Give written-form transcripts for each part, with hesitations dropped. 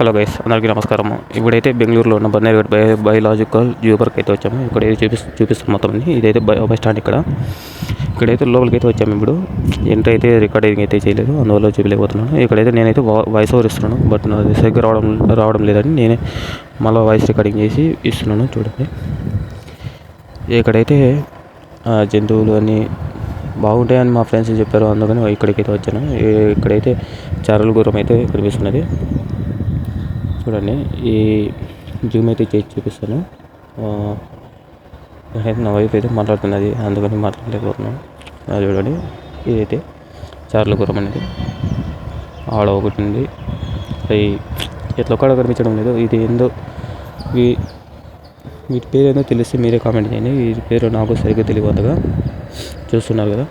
Hello guys, అందరికీ నమస్కారం. ఇప్పుడైతే బెంగళూరులో ఉన్న బన్నేరుగడ్ బయోలాజికల్ జూ పార్క్ అయితే వచ్చాము. ఇక్కడైతే చూపిస్తాం మొత్తం. ఇదైతే బస్ స్టాండ్. ఇక్కడైతే లోపలికి అయితే వచ్చాము. ఇప్పుడు ఎంట్రీ అయితే రికార్డింగ్ అయితే చేయలేదు, అందువల్ల చూపించలేకపోతున్నాను. ఇక్కడైతే నేనైతే వాయిస్ ఓవర్ ఇస్తున్నాను, బట్ నాది సరిగ్గా రావడం లేదని నేనే మళ్ళీ వాయిస్ రికార్డింగ్ చేసి ఇస్తున్నాను. చూడండి, ఇక్కడైతే జంతువులు అన్నీ బాగుంటాయని మా ఫ్రెండ్స్ చెప్పారు, అందుకని ఇక్కడికైతే వచ్చాను. ఇక్కడైతే చారల గుర్రం అయితే కనిపిస్తున్నది. చూడండి, ఈ జూమ్ అయితే చేసి చూపిస్తాను. నా వైఫ్ అయితే మాట్లాడుతున్నది, అందుకని మాట్లాడలేకపోతున్నాను. చూడండి, ఇదైతే చార్ల గుర్రం అనేది ఆడ ఒకటి ఉంది. అవి ఎట్లా కూడా కనిపించడం లేదు. ఇది ఏందో వీటి పేరు ఏందో తెలిస్తే మీరే కామెంట్ చేయండి. వీటి పేరు నాకు సరిగ్గా తెలియదుగా. చూస్తున్నారు కదా,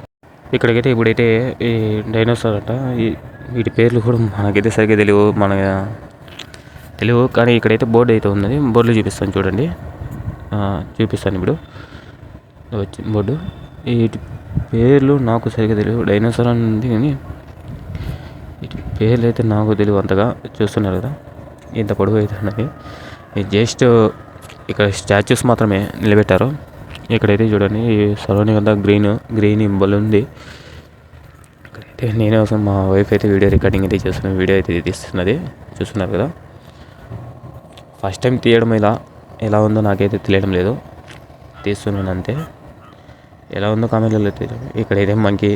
ఇక్కడికైతే ఇప్పుడైతే ఈ డైనోసార్ అంట. వీటి పేర్లు కూడా మనకైతే సరిగ్గా తెలియవు, కానీ ఇక్కడైతే బోర్డు అయితే ఉన్నది. బోర్డులో చూపిస్తాను, చూడండి. చూపిస్తాను ఇప్పుడు. వచ్చి బోర్డు, వీటి పేర్లు నాకు సరిగ్గా తెలియదు. డైనోసార్ అని ఉంది, కానీ వీటి పేర్లు అయితే నాకు తెలియదు అంతగా. చూస్తున్నారు కదా, ఇంత పొడవు అయితే ఉన్నది. జస్ట్ ఇక్కడ స్టాచ్యూస్ మాత్రమే నిలబెట్టారు. ఇక్కడైతే చూడండి, ఈ సరౌండింగ్ అంతా గ్రీన్ ఉంది. ఇక్కడైతే నేనే అవసరం మా వైఫ్ అయితే వీడియో రికార్డింగ్ అయితే చేస్తున్నాను, వీడియో అయితే తీస్తున్నది. చూస్తున్నారు కదా, ఫస్ట్ టైం తీయడం ఎలా ఉందో నాకైతే తెలియడం లేదు, తీస్తున్నాను అంతే. ఎలా ఉందో కామెంట్లో తెలియదు. ఇక్కడైతే మనకి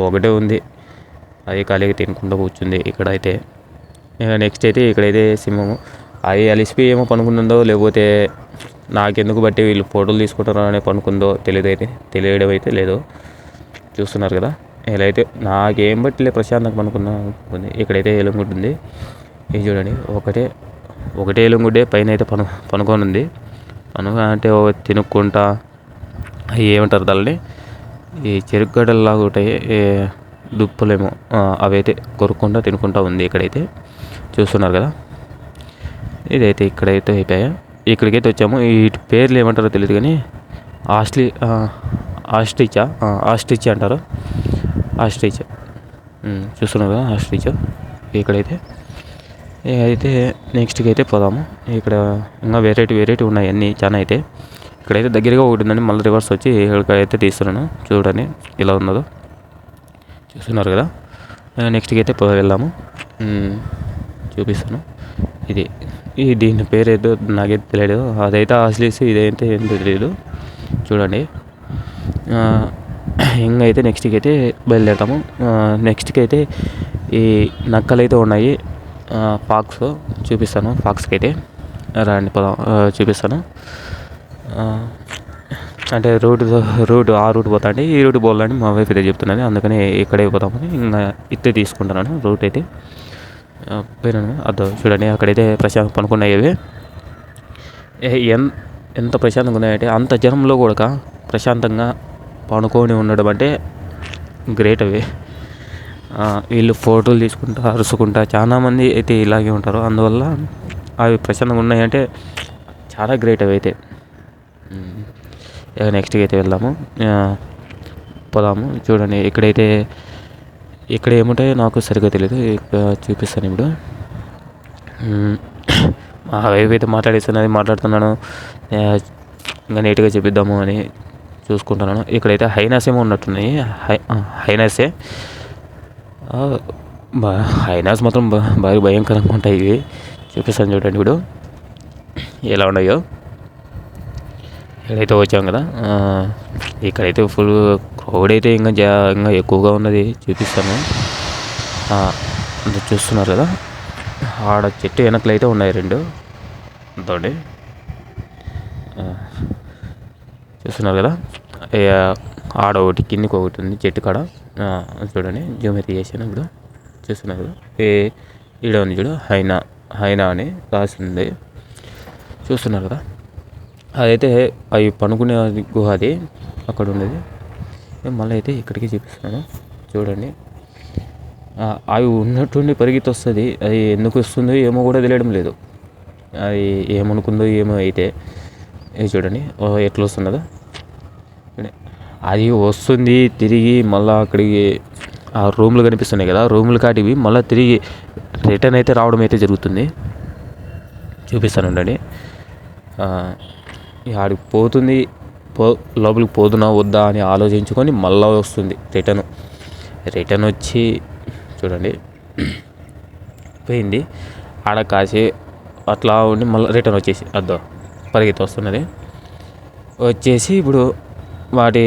ఒకటే ఉంది, అది ఖాళీగా తినుకుంటూ కూర్చుంది. ఇక్కడైతే నెక్స్ట్ అయితే ఇక్కడైతే సింహము, అది అలిసిపోయి ఏమో పనుకుంటుందో, లేకపోతే నాకెందుకు బట్టి వీళ్ళు ఫోటోలు తీసుకుంటారో అని పనుకుందో తెలియడం అయితే లేదు. చూస్తున్నారు కదా, ఇలా అయితే నాకేం బట్టి ప్రశాంతంగా పనుకున్నా ఉంది. ఇక్కడైతే ఎలుగుంటుంది ఉంది. ఇది చూడండి, ఒకటే ఎలుగుండే పైన అయితే పనుకొని ఉంది. అంటే తినుక్కుంటా, ఏమంటారు దాన్ని, ఈ చెరుకుగడ్డల్లాగా ఉంటాయి దుప్పలేమో, అవైతే కొరుక్కుంటా తినుకుంటా ఉంది. ఇక్కడైతే చూస్తున్నారు కదా, ఇదైతే ఇక్కడైతే అయిపోయా. ఇక్కడికైతే వచ్చాము. వీటి పేర్లు ఏమంటారో తెలియదు, కానీ ఆస్ట్రిచ్ అంటారు. ఆస్ట్రిచ్ చూస్తున్నారు కదా, ఆస్ట్రిచ్. ఇక్కడైతే నెక్స్ట్కి అయితే పోదాము. ఇక్కడ ఇంకా వెరైటీ ఉన్నాయి అన్నీ చాలా. అయితే ఇక్కడైతే దగ్గరగా ఒకటి ఉందని మళ్ళీ రివర్స్ వచ్చి ఇక్కడికైతే తీస్తున్నాను. చూడండి ఇలా ఉన్నదో, చూస్తున్నారు కదా. నెక్స్ట్కి అయితే వెళ్దాము, చూపిస్తాను. దీని పేరు ఏదో నాకైతే తెలియదు. అదైతే ఆస్ట్రిచ్, ఇదైతే ఏం తెలియదు. చూడండి, ఇంకా అయితే నెక్స్ట్కి అయితే బయలుదేరుతాము. నెక్స్ట్కి అయితే ఈ నక్కలు అయితే ఉన్నాయి, ఫాక్స్ చూపిస్తాను. ఫాక్స్కి అయితే రండి పోదాం, చూపిస్తాను. అంటే రూట్ ఆ రూట్ పోతా అంటే ఈ రూట్ పోవాలని మా వైఫ్ అయితే చెప్తున్నది, అందుకని ఇక్కడే పోతామని ఇంకా ఇట్టే తీసుకుంటున్నాను రూట్ అయితే. పోయినాను అదో చూడండి, అక్కడైతే ప్రశాంతం పనుకున్నాయి. ఎంత ప్రశాంతంగా ఉన్నాయంటే, అంత జనంలో కూడా ప్రశాంతంగా పనుకొని ఉండడం అంటే గ్రేట్. వీళ్ళు ఫోటోలు తీసుకుంటా అరుచుకుంటా చాలామంది అయితే ఇలాగే ఉంటారు. అందువల్ల అవి ప్రశాంతంగా ఉన్నాయంటే చాలా గ్రేట్ అవి అయితే. నెక్స్ట్కి అయితే వెళ్దాము, పోదాము. చూడండి, ఇక్కడ ఏముంటాయో నాకు సరిగ్గా తెలియదు, చూపిస్తాను ఇప్పుడు. మా వైఫ్ అయితే మాట్లాడుతున్నాను, ఇంకా నీట్గా చూపిద్దాము అని చూసుకుంటున్నాను. ఇక్కడైతే హైనాస్ ఏమో ఉన్నట్టున్నాయి. హైనాస్ మాత్రం బాగా భయంకరంగా ఉంటాయి. ఇవి చూపిస్తాను చూడండి ఇప్పుడు ఎలా ఉన్నాయో. ఇక్కడైతే వచ్చాం కదా, ఇక్కడైతే ఫుల్ క్రౌడ్ అయితే ఇంకా ఎక్కువగా ఉన్నది. చూపిస్తాను, చూస్తున్నారు కదా. ఆడ చెట్టు వెనకలు అయితే ఉన్నాయి రెండు తోటి, చూస్తున్నారు కదా. ఆడ ఒకటి కిందికి ఒకటి ఉంది చెట్టు కాడ. చూడండి, జూమ్ అయితే చేసాను ఇప్పుడు. చూస్తున్నారు కదా, ఈడ ఉంది చూడు, హైనా అని రాసింది. చూస్తున్నారు కదా, అదైతే అవి పనుకునే గుహ, అది అక్కడ ఉండేది. మళ్ళీ అయితే ఇక్కడికి చూపిస్తున్నాను, చూడండి. అవి ఉన్నట్టుండి పరిగెత్తి వస్తుంది. అది ఎందుకు వస్తుందో ఏమో కూడా తెలియడం లేదు. అది ఏమనుకుందో ఏమో అయితే. చూడండి ఎట్లా వస్తున్నదో. అది వస్తుంది తిరిగి మళ్ళీ అక్కడికి ఆ రూమ్లు కనిపిస్తున్నాయి కదా, రూమ్లు కాటివి మళ్ళీ తిరిగి రిటర్న్ అయితే రావడం అయితే జరుగుతుంది. చూపిస్తాను ఉండండి. ఆడికి పోతుంది, లోపలికి పోతున్నా వద్దా అని ఆలోచించుకొని మళ్ళీ వస్తుంది రిటర్న్ వచ్చి చూడండి పోయింది. ఆడ కాసి అట్లా ఉండి మళ్ళీ రిటర్న్ వచ్చేసి పరిగెత్తి వస్తున్నది. వచ్చేసి ఇప్పుడు వాటి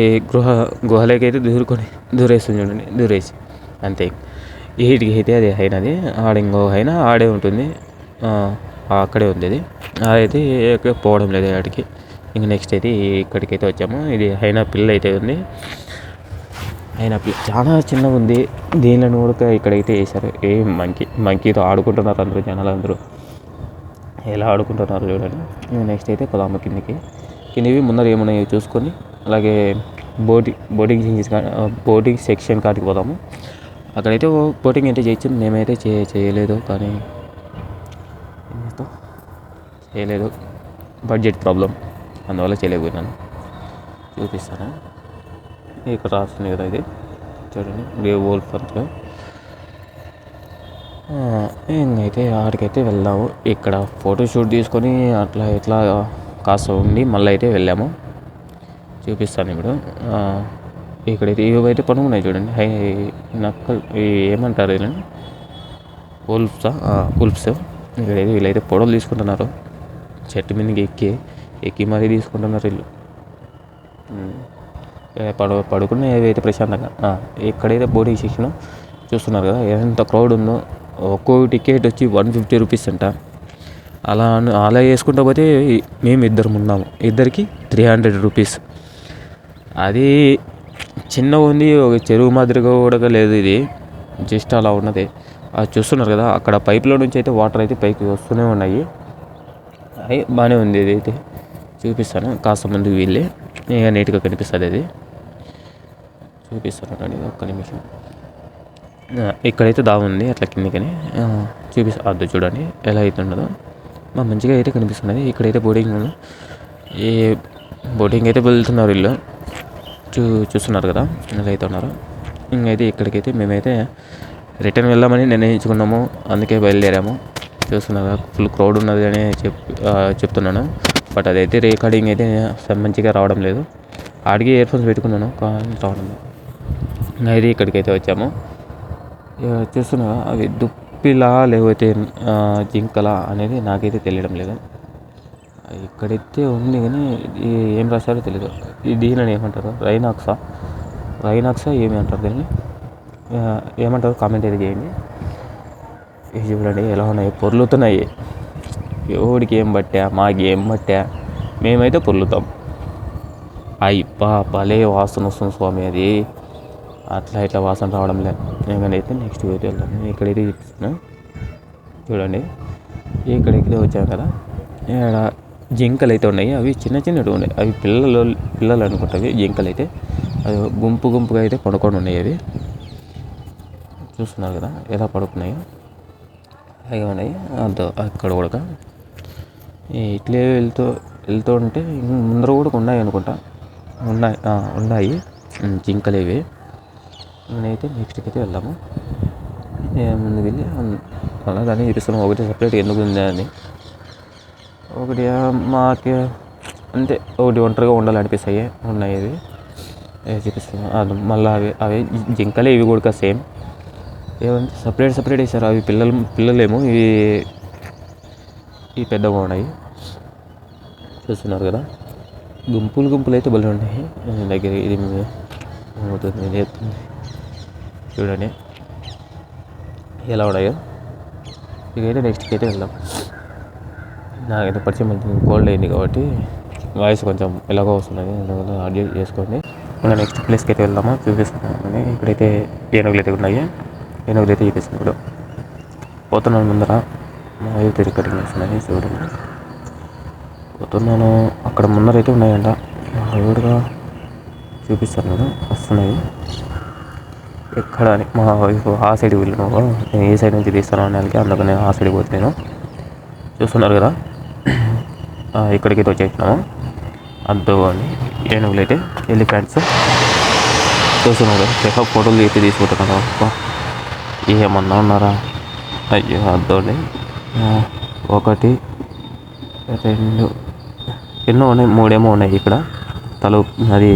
గుహలోకి అయితే దూరేస్తుంది చూడండి. దూరేసి అంతే. వీటికి అయితే అది అయినది. ఇంకో అయినా ఆడే ఉంటుంది, అక్కడే ఉంది. అది అదైతే పోవడం లేదు వాటికి. ఇంక నెక్స్ట్ అయితే ఇక్కడికైతే వచ్చాము. ఇది అయినా పిల్ల అయితే ఉంది. అయినా పిల్ల చాలా చిన్నగా ఉంది. దీనిలో కూడా ఇక్కడైతే వేశారు. మంకీతో ఆడుకుంటున్నారు అందరూ, జనాలు అందరూ ఎలా ఆడుకుంటున్నారు చూడండి. నెక్స్ట్ అయితే పొలాము కిందివి ముందర ఏమున్నాయో చూసుకొని అలాగే బోటింగ్ సెక్షన్ కాడికి పోదాము. అక్కడైతే బోటింగ్ అయితే చేయొచ్చు. మేమైతే చేయలేదు, కానీ చేయలేదు, బడ్జెట్ ప్రాబ్లం, అందువల్ల చేయలేకపోయినాను. చూపిస్తాను. ఇక్కడ రాస్తుంది కదా ఇది చూడండి, గ్రే వోల్ఫ్ అంతా. ఇంకైతే ఆడికైతే వెళ్దాము. ఇక్కడ ఫోటోషూట్ తీసుకొని అట్లా ఇట్లా కాస్త ఉండి మళ్ళీ అయితే వెళ్ళాము. చూపిస్తాను ఇప్పుడు. ఇక్కడైతే ఇవైతే పనుకున్నాయి చూడండి. నక్కలు ఏమంటారు వీళ్ళని, ఉల్ఫ్స్. ఇక్కడైతే వీళ్ళైతే పొడవలు తీసుకుంటున్నారు. చెట్టు మీదకి ఎక్కి మరీ తీసుకుంటున్నారు వీళ్ళు. పడుకున్న ఏవైతే ప్రశాంతంగా. ఇక్కడైతే బోటింగ్ సెక్షన్ చూస్తున్నారు కదా, ఎంత క్రౌడ్ ఉందో. ఒక్కో టికెట్ వచ్చి 150 రూపీస్ అంట. అలా వేసుకుంటా పోతే మేము ఇద్దరం ఉన్నాము, ఇద్దరికి 300 రూపీస్. అది చిన్నగా ఉంది, ఒక చెరువు మాదిరిగా కూడా లేదు. ఇది జస్ట్ అలా ఉన్నది. అది చూస్తున్నారు కదా, అక్కడ పైప్లో నుంచి అయితే వాటర్ అయితే పైకి వస్తూనే ఉన్నాయి. బాగానే ఉంది. ఇది అయితే చూపిస్తాను కాస్త ముందుకు వెళ్ళి, ఇక నీట్గా కనిపిస్తుంది. అది చూపిస్తాను అండి, ఒక్క నిమిషం. ఇక్కడైతే ఉంది అట్లా కిందికని చూపిస్తా. చూడండి ఎలా అయితే ఉండదో, మంచిగా అయితే కనిపిస్తున్నది. ఇక్కడైతే బోటింగ్ అయితే వెళ్తున్నారు వీళ్ళు. చూస్తున్నారు కదా ఎలా అయితే ఉన్నారు. ఇంకైతే ఇక్కడికైతే మేమైతే రిటర్న్ వెళ్దామని నిర్ణయించుకున్నాము, అందుకే బయలుదేరాము. చూస్తున్నారు ఫుల్ క్రౌడ్ ఉన్నది అని చెప్తున్నాను. బట్ అదైతే రికార్డింగ్ అయితే మంచిగా రావడం లేదు. ఆడికి ఇయర్ ఫోన్స్ పెట్టుకున్నాను, కానీ రావడం లేదు. అయితే ఇక్కడికైతే వచ్చాము. చూస్తున్నా అవి దుప్పిలా లేకపోతే జింకలా అనేది నాకైతే తెలియడం లేదు. ఇక్కడైతే ఉంది కానీ ఏం రాశారో తెలియదు. దీనిని ఏమంటారు, రైనాక్సా ఏమి అంటారు దీన్ని, ఏమంటారు కామెంట్ అయితే చేయండి. ఇది చూడండి ఎలా ఉన్నాయి, పొర్లుతున్నాయి. ఎవడికి ఏం పట్టా, మాకేం పట్టా, మేమైతే పొర్లుతాం. భలే వాసన వస్తుంది స్వామి. అది అట్లా ఇట్లా వాసన రావడం లేదు. నేనైతే నెక్స్ట్ వీడియో వెళ్తాను. ఇక్కడైతే చూపిస్తాను చూడండి. ఇక్కడికి వచ్చాను కదా, ఇక్కడ జింకలు అయితే ఉన్నాయి. అవి చిన్నవి ఉన్నాయి. అవి పిల్లలు అనుకుంటావి. జింకలు అయితే అవి గుంపుగా అయితే పడుకొని ఉన్నాయి. అవి చూస్తున్నారు కదా ఎలా పడుకున్నాయో, అలాగే ఉన్నాయి. అక్కడ కూడా ఇట్లే వెళ్తూ ఉంటే ముందర కూడా ఉన్నాయి జింకలు ఇవి. నేనైతే నెక్స్ట్కి అయితే వెళ్దాము. ముందుకు వెళ్ళి అలా కానీ చూపిస్తున్నాం. ఒకటి సపరేట్ ఎందుకు ఉంది అని, ఒకటి మాకు అంతే, ఒకటి ఒంటరిగా ఉండాలనిపిస్తాయి. ఉన్నాయి ఇవి చూపిస్తున్నాం. మళ్ళీ అవి జింకలే, ఇవి కూడా సేమ్. ఏమంటే సపరేట్ వేసారు. అవి పిల్లలేమో, ఇవి పెద్దగా ఉన్నాయి. చూస్తున్నారు కదా, గుంపులు అయితే బలి ఉన్నాయి దగ్గర. ఇది అవుతుంది చూడండి ఎలా ఉన్నాయో. ఇకైతే నెక్స్ట్కి అయితే వెళ్దాం. నాకైతే పరిచయం కోల్డ్ అయింది కాబట్టి వాయిస్ కొంచెం ఎలాగో వస్తున్నది, అందువల్ల అడ్జస్ట్ చేసుకోండి. ఇంకా నెక్స్ట్ ప్లేస్కి అయితే వెళ్దామా చూపిస్తున్నాను. ఇక్కడైతే ఏనుగులు అయితే ఉన్నాయి. ఏనుగులు అయితే చూపిస్తున్నాను. ఇప్పుడు పోతున్నాను ముందర, మా అయితే రికార్డింగ్ వస్తున్నాయి చూడండి. పోతున్నాను, అక్కడ ముందర అయితే ఉన్నాయంట. ఎవడుగా చూపిస్తాను కదా, వస్తున్నాయి. ఎక్కడ అని మా వైఫ్ ఆ సైడ్ వెళ్ళినావు, నేను ఏ సైడ్ నుంచి తీస్తాను అనేకి, అందుకని నేను ఆ సైడ్ పోతున్నాను. చూస్తున్నారు కదా, ఇక్కడికైతే వచ్చేసినాము. అని ఏనుగులు అయితే ఎలిఫెంట్స్ చూస్తున్నారు కదా, ఫోటోలు అయితే తీసుకుంటున్నాను. ఏమన్నా ఉన్నారా, అయ్యో అద్దోండి. 1 రెండు ఎన్నో ఉన్నాయి, మూడేమో ఉన్నాయి ఇక్కడ. అది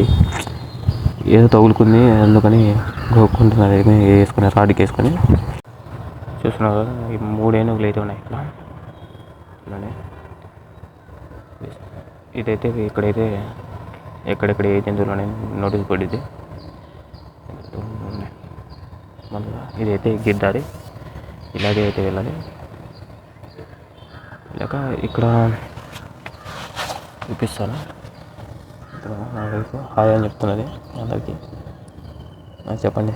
ఏదో తగులుకుంది, అందుకని గోక్కుంటున్నారు వేసుకుని రాడ్కి వేసుకొని. చూస్తున్నారు కదా, ఈ 3 ఏనుగులు అయితే ఉన్నాయి ఇక్కడ. ఇదైతే ఇక్కడైతే ఎక్కడెక్కడ ఏ జంతువులు అనేది నోటీస్ పడింది. మళ్ళీ ఇదైతే గిద్దారి, ఇలాగే అయితే వెళ్ళాలి. ఇలాగ ఇక్కడ చూపిస్తాను. ఇక్కడ నాకైతే హాయ్ అని చెప్తున్నది అందరికి. చెప్పండి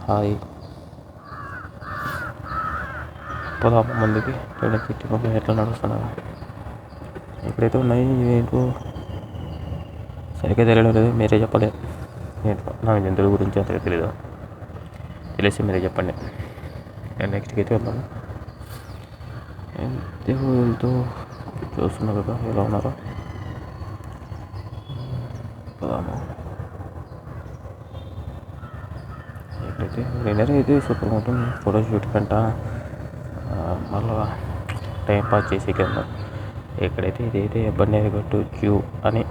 హాయ్. పదాపు మందికి చుట్టుపక్కల ఎట్లా నడుస్తున్నారు. ఎక్కడైతే ఉన్నాయి ఏంటో సరిగ్గా తెలియడం లేదు, మీరే చెప్పండి. ఏంటో నాకు జంతువుల గురించి అంతగా తెలీదు, తెలిసి మీరే చెప్పండి. నేను నెక్స్ట్కి అయితే వెళ్తాను. వెళ్తూ చూస్తున్నారు కదా ఎలా ఉన్నారో. ఎక్కడైతే వినర్ అయితే సూపర్ ఉంటుంది. ఫోటోషూట్ కంట మళ్ళా టైం పాస్ చేసి కింద. ఎక్కడైతే ఇదైతే బండేరుగట్టు క్యూ అని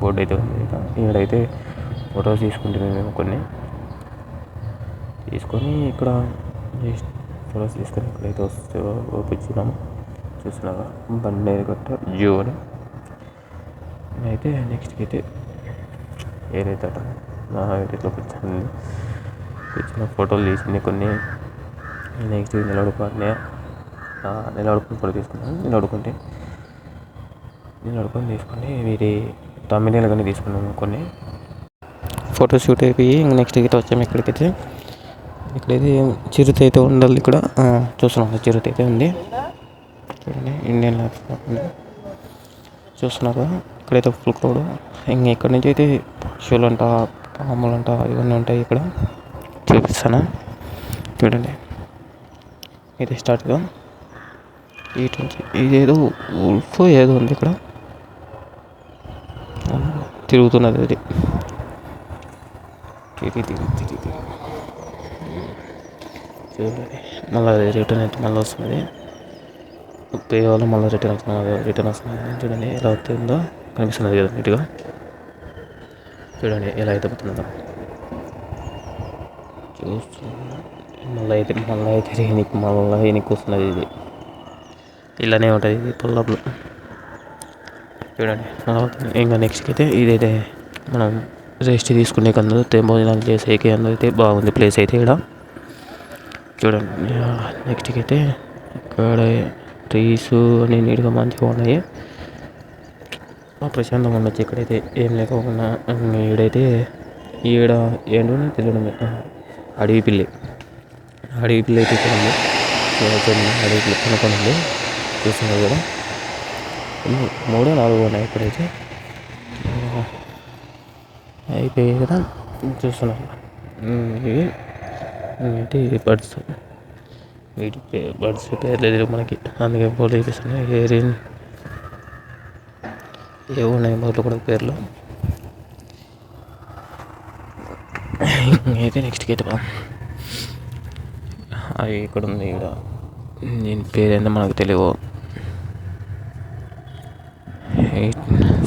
బోర్డు అయితే ఉంది. ఇక్కడైతే ఫొటోస్ తీసుకుంటున్నాం మేము కొన్ని తీసుకొని ఇక్కడ ఫొటోస్ తీసుకొని ఇక్కడైతే వస్తే ఓపించినాము. చూస్తున్నాగా బండేరుగట్ట జూ అని. అయితే నెక్స్ట్కి అయితే ఏదైతే నా ఏదైతే కూర్చున్న ఫోటోలు తీసింది కొన్ని. నెక్స్ట్ నిలబడుకొని ఫోటో తీసుకున్నాను. నిలబడుకొని తీసుకొని వీరి తమిళనాడు కానీ తీసుకున్నాము కొన్ని. ఫోటో షూట్ అయిపోయి నెక్స్ట్ అయితే వచ్చాము ఇక్కడికైతే. ఇక్కడైతే చిరుత అయితే ఉండాలి. ఇక్కడ చూస్తున్నాం చిరుత అయితే ఉంది చూడండి. ఇండియన్ చూస్తున్నారు ఇక్కడైతే ఫుల్ క్రౌడ్. ఇంకా ఇక్కడ నుంచి అయితే పక్షులు అంట, పాములు అంట, ఇవన్నీ ఉంటాయి ఇక్కడ. చూపిస్తాను చూడండి. ఇది స్టార్ట్గా ఇటు నుంచి ఇదేదో ఉల్ఫ్ ఏదో ఉంది ఇక్కడ తిరుగుతున్నది. అది తిరిగి చూడండి. మళ్ళీ రిటర్న్ అయితే మళ్ళీ వస్తుంది. కేవలం మళ్ళీ రిటర్న్ వస్తుంది. చూడండి ఎలా అవుతుందో కనిపిస్తున్నది కదా నీట్గా. చూడండి ఎలా అయితే పోతుందో చూస్తున్నా. మళ్ళీ అయితే ఎనికి వస్తున్నది. ఇది ఇలానే ఉంటుంది ఇది పొల్లంలో. చూడండి ఇంకా నెక్స్ట్కి అయితే ఇదైతే మనం రెస్ట్ తీసుకునే కన్నా భోజనాలు చేసేకి అందరైతే బాగుంది ప్లేస్ అయితే ఇక్కడ. చూడండి నెక్స్ట్కి అయితే ఇక్కడ ట్రీస్ అన్నీ నీట్గా మంచిగా ఉన్నాయి. ప్రశాంతంగా ఉండొచ్చు ఇక్కడైతే ఏం లేకుండా. ఈడైతే ఏంటో తెలియడం అడవి పిల్లి అయితే ఇక్కడ ఉంది. అడవి పిల్లి కొనుక్కొని ఉంది. చూస్తున్నారు కదా 3 4 ఉన్నాయి ఇక్కడైతే. అయిపోయాయి కదా చూస్తున్నారు. ఇవి బర్డ్స్. వీటి బర్డ్స్ పేర్లు లేదు మనకి, అందుకే ఫోటో చూపిస్తున్నాయి. ఏవో ఉన్నాయి బర్డ్లు కూడా పేర్లు. అయితే నెక్స్ట్కి అయితే అవి ఇక్కడ ఉంది. ఇక్కడ దీని పేరేందో మనకు తెలియవు.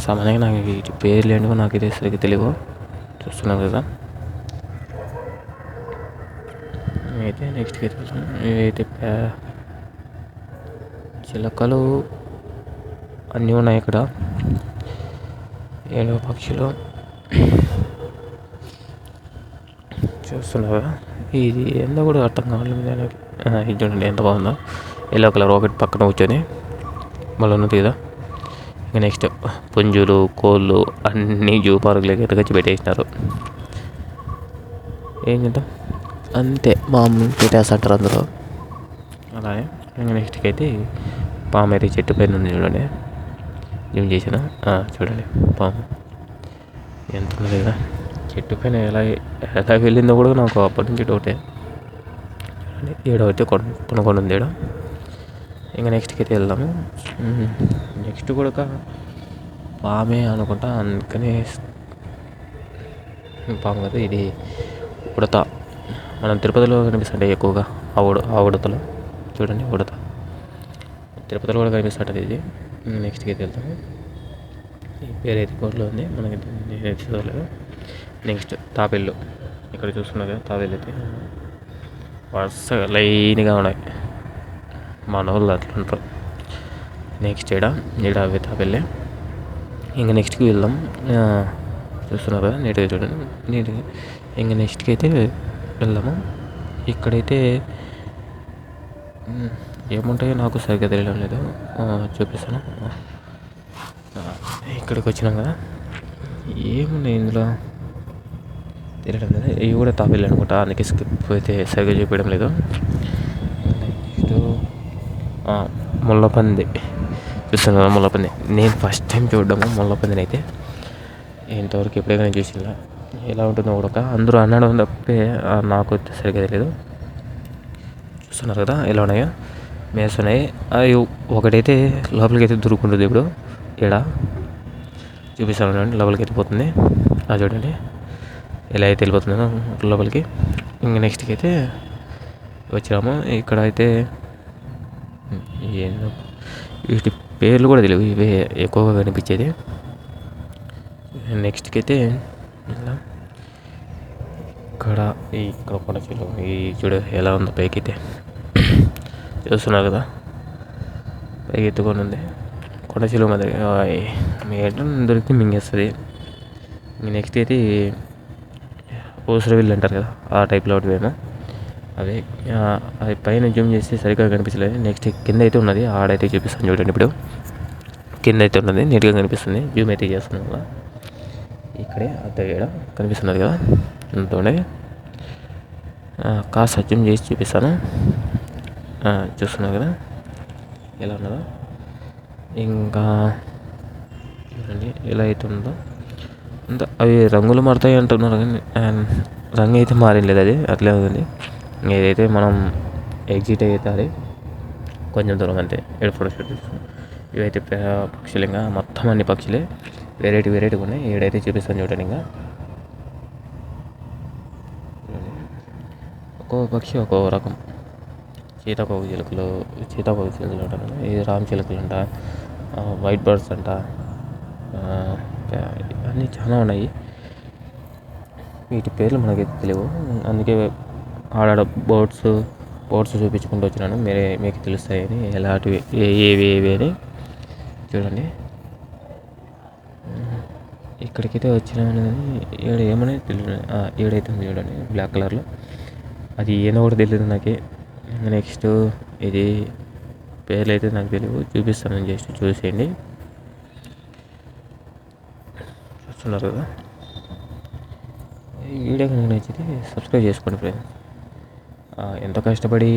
సామాన్యంగా నాకు వీటి పేర్లు ఏంటో నాకు ఇది సరిగ్గా తెలియవు. చూస్తున్నాను కదా. అయితే నెక్స్ట్కి అయితే ఇవైతే చిలకలు అన్నీ ఉన్నాయి ఇక్కడ. 7 పక్షులు చూస్తున్నారా. ఇది ఎంత కూడా అర్థం కావాలి. ఇది చూడండి ఎంత బాగుందో. ఎల్లో కలర్ ఒకటి పక్కన కూర్చొని మళ్ళీ ఉన్నది కదా. ఇంకా నెక్స్ట్ పుంజులు, కోళ్ళు అన్నీ జూ పార్కులకి ఎత్తుకొచ్చి పెట్టేసినారు. ఏం చేద్దాం అంతే, మామూలు పెట్టేస్తుంటారు అందరూ. అలాగే ఇంకా నెక్స్ట్కి అయితే పాము అయితే చెట్టు పైన ఉంది చూడండి. ఏం చేసినా చూడండి పాము ఎంత ఉంది కదా. చెట్టు పైన ఎలా వెళ్ళిందో కూడా నాకు అప్పటి నుంచి డౌటే. ఏడవైతే కొనుక్కొని ఉంది ఈడ. ఇంకా నెక్స్ట్కి అయితే వెళ్దాము. నెక్స్ట్ కూడా పామే అనుకుంటా, అందుకని పాము కదా ఇది. ఉడత మనం తిరుపతిలో కనిపిస్తుంటాయి ఎక్కువగా. ఆ ఉడతలు చూడండి. తిరుపతిలో కూడా కనిపిస్తుంటుంది ఇది. నెక్స్ట్కి అయితే వెళ్తాము. ఈ పేరు అయితే బోర్డులో ఉంది, మనకి చూడలేదు. నెక్స్ట్ తాబేళ్ళు, ఇక్కడ చూస్తున్నారు కదా తాబేళ్ళు అయితే వరుసగా లైన్గా ఉన్నాయి. మన వాళ్ళు అట్లా ఉంటారు. నెక్స్ట్ ఈడ అవి తాబేళ్ళే. ఇంకా నెక్స్ట్కి వెళ్దాం. చూస్తున్నారు కదా నీట్గా చూడండి, నీట్గా. ఇంకా నెక్స్ట్కి అయితే వెళ్దాము. ఇక్కడైతే ఏముంటాయో నాకు సరిగ్గా తెలియడం లేదు, చూపిస్తాను. ఇక్కడికి వచ్చినాం కదా, ఏమున్నాయి ఇందులో తెలియడం లేదు. ఇవి కూడా తాబేళ్ళు అనుకుంటా, అందుకే స్కిప్ అయితే సరిగ్గా చూపించడం లేదు. నెక్స్ట్ ముళ్ళపంది చూస్తున్నాను. ముళ్ళపంది నేను ఫస్ట్ టైం చూడడము. ముళ్ళపందిని అయితే ఇంతవరకు ఎప్పుడైనా చూసినా ఎలా ఉంటుందో కూడా అందరూ అనడం తప్పే నాకు సరిగ్గా తెలియదు. చూస్తున్నారు కదా ఎలా ఉన్నాయో, మేస్తున్నాయి. అవి ఒకటైతే లోపలికి అయితే దొరుకుంటుంది. ఇప్పుడు ఈడ చూపిస్తాను చూడండి, లోపలికి వెళ్ళిపోతుంది. చూడండి ఎలా అయితే వెళ్ళిపోతుందో లోపలికి. ఇంకా నెక్స్ట్కి అయితే వచ్చినాము. ఇక్కడ అయితే ఏందో వీటి పేర్లు కూడా తెలియదు, ఇవే ఎక్కువగా కనిపించేది. నెక్స్ట్కి అయితే ఇక్కడ కొండ చెలు, ఈ చూడు ఎలా ఉందో పైకి అయితే చూస్తున్నారు కదా, పైకి ఎత్తుకొని ఉంది. కొండ చెలువు మాదిరి మేడం దొరికితే మింగేస్తుంది. నెక్స్ట్ అయితే ఊసరవిల్లు అంటారు కదా, ఆ టైప్లో ఒకటివేమో అవి. అది పైన జూమ్ చేస్తే సరిగ్గా కనిపించలేదు. నెక్స్ట్ కింద అయితే ఉన్నది, ఆడైతే చూపిస్తాను చూడండి. ఇప్పుడు కింద అయితే ఉన్నది, నీట్గా కనిపిస్తుంది. జూమ్ అయితే చేస్తున్నాం కదా, ఇక్కడే అర్థం చేయడం కనిపిస్తున్నది కదా, అంతోనే కాస్త జూమ్ చేసి చూపిస్తాను. చూస్తున్నారు కదా ఎలా ఉన్నదో. ఇంకా చూడండి ఎలా అయితే ఉందో అంత. అవి రంగులు మారుతాయి అంటున్నారు కానీ రంగు అయితే మారలేదు, అది అట్లే ఉంది. ఏదైతే మనం ఎగ్జిట్ అవుతుంది కొంచెం దూరం అంతే. ఇక్కడ ఫోటో షూట్ చేస్తాం. ఇవైతే పక్షులు, ఇంకా మొత్తం అన్ని పక్షులే వెరైటీగా ఉన్నాయి. ఏడైతే చూపిస్తాను చూడండి. ఇంకా ఒక్కో పక్షి ఒక్కో రకం. సీతాకోక చిలుకలు అంటారు, ఇది రామ్ చిలుకలు అంట, వైట్ బర్డ్స్ అంట, అన్నీ చాలా ఉన్నాయి. వీటి పేర్లు మనకైతే తెలియవు, అందుకే ఆడాడ బోట్స్ చూపించుకుంటూ వచ్చినాను. మీకు తెలుస్తాయని ఎలాంటివి ఏవి అని. చూడండి ఇక్కడికైతే వచ్చినాను కానీ ఈడ ఏమనేది తెలియదు. ఈడైతే ఉంది చూడండి బ్లాక్ కలర్లో, అది ఏదో కూడా తెలియదు నాకే. నెక్స్ట్ ఇది పేర్లు అయితే నాకు తెలియదు, చూపిస్తాను జస్ట్ చూసేయండి. చూస్తున్నారు కదా, ఈ వీడియో కనుక నచ్చితే సబ్స్క్రైబ్ చేసుకోండి ఫ్రెండ్స్. ఎంతో కష్టపడి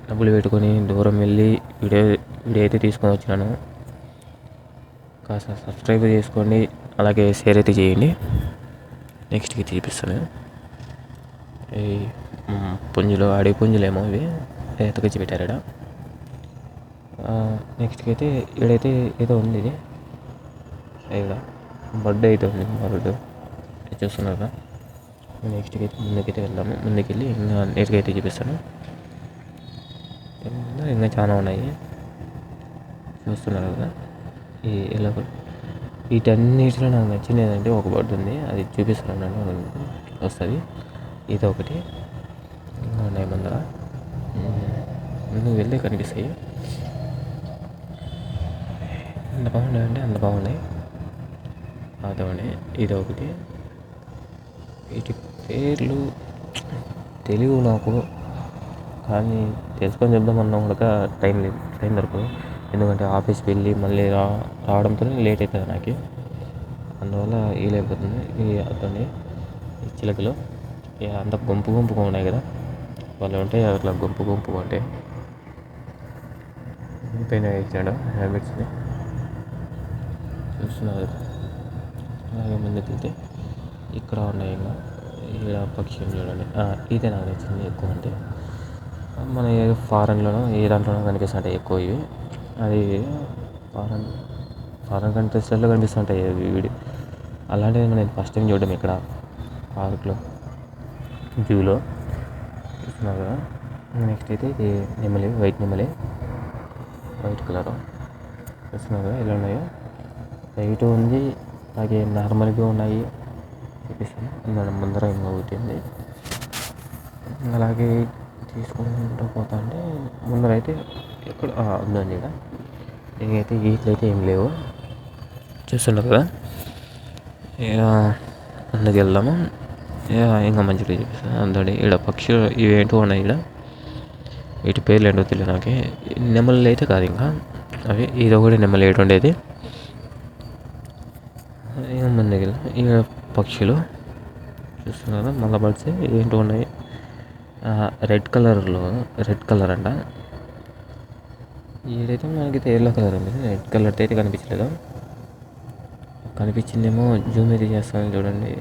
డబ్బులు పెట్టుకొని దూరం వెళ్ళి వీడియో అయితే తీసుకొని వచ్చినాను. కాస్త సబ్స్క్రైబ్ చేసుకోండి, అలాగే షేర్ అయితే చేయండి. నెక్స్ట్కి చూపిస్తాను. ఈ పుంజులు, అడవి పుంజులేమో ఇవి ఎత్తుకొచ్చి పెట్టారు ఇక్కడ. నెక్స్ట్కి అయితే ఈడైతే ఏదో ఉంది, ఇది ఇక్కడ బర్డ్ అయితే ఉంది, బర్డ్ చూస్తున్నారు కదా. నెక్స్ట్కి అయితే ముందుకైతే వెళ్దాము. ముందుకెళ్ళి ఇంకా నీట్గా అయితే చూపిస్తాను. ఇంకా చాలా ఉన్నాయి చూస్తున్నారు కదా. ఈ ఎలా వీటన్నిటిలో నాకు నచ్చింది ఏంటంటే ఒక బర్డ్ ఉంది, అది చూపిస్తాను వస్తుంది. ఇది ఒకటి ఇంకా ఉన్నాయి ముందర, ముందుకు వెళ్తే కనిపిస్తాయి. ఎంత బాగున్నాయంటే అంత బాగున్నాయి. అదొకటి, ఇది ఒకటి. వీటి పేర్లు తెలియదు నాకు, కానీ తెలుసుకొని చెప్దామన్నా కూడా టైం దొరకదు. ఎందుకంటే ఆఫీస్కి వెళ్ళి మళ్ళీ రావడంతో లేట్ అవుతుంది నాకు, అందువల్ల వీలైపోతుంది. అతన్ని ఈ చిలకలు అంత గుంపుగా ఉన్నాయి కదా, వాళ్ళు ఉంటాయి అట్లా గుంపుగా ఉంటాయి. పైన వేసినాడు హ్యాబిట్స్ని చూస్తున్నారు. అలాగే ముందుకు వెళ్తే ఇక్కడ ఉన్నాయి. ఇంకా ఇక్కడ పక్షులు చూడండి, ఇదే నాకు నచ్చింది ఎక్కువ. అంటే మన ఫారెన్లోనో ఏ దాంట్లోనో కనిపిస్తుంటాయి ఎక్కువ ఇవి. అది ఫారెన్ కంట్రీస్లో కనిపిస్తుంటాయి వీడి. అలాంటివి నేను ఫస్ట్ టైం చూడడం ఇక్కడ పార్క్లో, జూలో. చూస్తున్నారు కదా. నెక్స్ట్ అయితే ఇది నెమలి, వైట్ నెమలి వైట్ కలర్ చూస్తున్నారు ఇలా ఉన్నాయో. వైట్ ఉంది, అలాగే నార్మల్గా ఉన్నాయి చూపిస్తాను. మన ముందర ఇంకా ఒకటి ఉంది. అలాగే తీసుకుంటూ పోతా అంటే ముందర అయితే ఎక్కడ ఉందండి. ఇక్కడ దీనికైతే ఈట్లు అయితే ఏం లేవు చూస్తున్నారు కదా. అందుకు వెళ్దాము. ఇంకా మంచిగా చూపిస్తాను. అందులో ఇక్కడ పక్షులు ఇవేంటో ఉన్నాయి. ఇక్కడ వీటి పేర్లు ఏంటో తెలియదు నాకు. నెమళ్ళు అయితే కాదు, ఇంకా అవి ఇది ఒకటి నెమలి ఏటు ఉండేది. ఇంకా మన దగ్గర ఇక్కడ పక్షులు చూస్తున్నారు. మళ్ళీ బర్డ్స్ ఏంటో ఉన్నాయి. రెడ్ కలర్ అంట. ఏదైతే మనకైతే ఎల్లో కలర్ ఉంది, రెడ్ కలర్తో అయితే కనిపించలేదు. కనిపించిందేమో జూమ్ అయితే చేస్తాను చూడండి.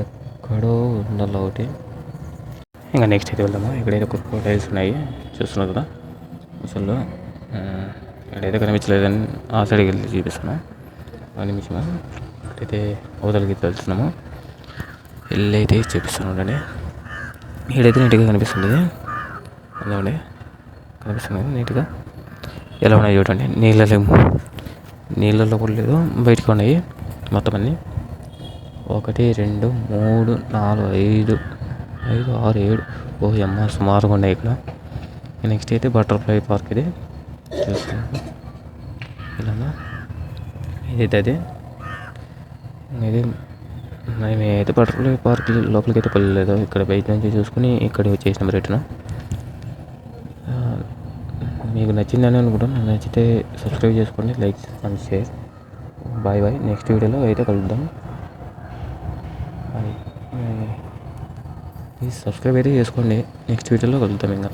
ఎక్కడో ఉండాలి ఒకటి. ఇంకా నెక్స్ట్ అయితే వెళ్దాము. ఇక్కడైతే క్రొకోడైల్స్ ఉన్నాయి చూస్తున్నారు కదా. అసలు ఇక్కడైతే కనిపించలేదని ఆ సైడ్కి వెళ్ళి చూపిస్తాను. నిమిషం ఇక్కడైతే అవతలకి వెళ్తున్నాము. వెళ్ళి అయితే చూపిస్తాను చూడండి. ఇక్కడైతే నీట్గా కనిపిస్తుంది. అదే కనిపిస్తుంది నీట్గా. ఎలా ఉన్నాయి చూడండి. నీళ్ళలో కూడా లేదు, బయటకు ఉన్నాయి మొత్తం అన్నీ. 1 2 3 4 5 6 7 ఓ అమ్మ సుమారుగా ఉన్నాయి ఇక్కడ. నెక్స్ట్ అయితే బటర్ఫ్లై పార్క్ ఇది చూస్తున్నాను. ఇలా ఇదైతే అదే ఇది. మేమైతే బటర్ఫ్లై పార్క్ లోపలికి అయితే వెళ్ళలేదు. ఇక్కడ బయట నుంచి చూసుకుని ఇక్కడ వచ్చేసినాం రిటర్న్. మీకు నచ్చిందని అనుకుంటాను. నచ్చితే సబ్స్క్రైబ్ చేసుకోండి, like and share. Bye bye. Next వీడియోలో అయితే కలుద్దాం. ప్లీజ్ సబ్స్క్రైబ్ అయితే చేసుకోండి. నెక్స్ట్ వీడియోలో కలుద్దాం ఇంకా.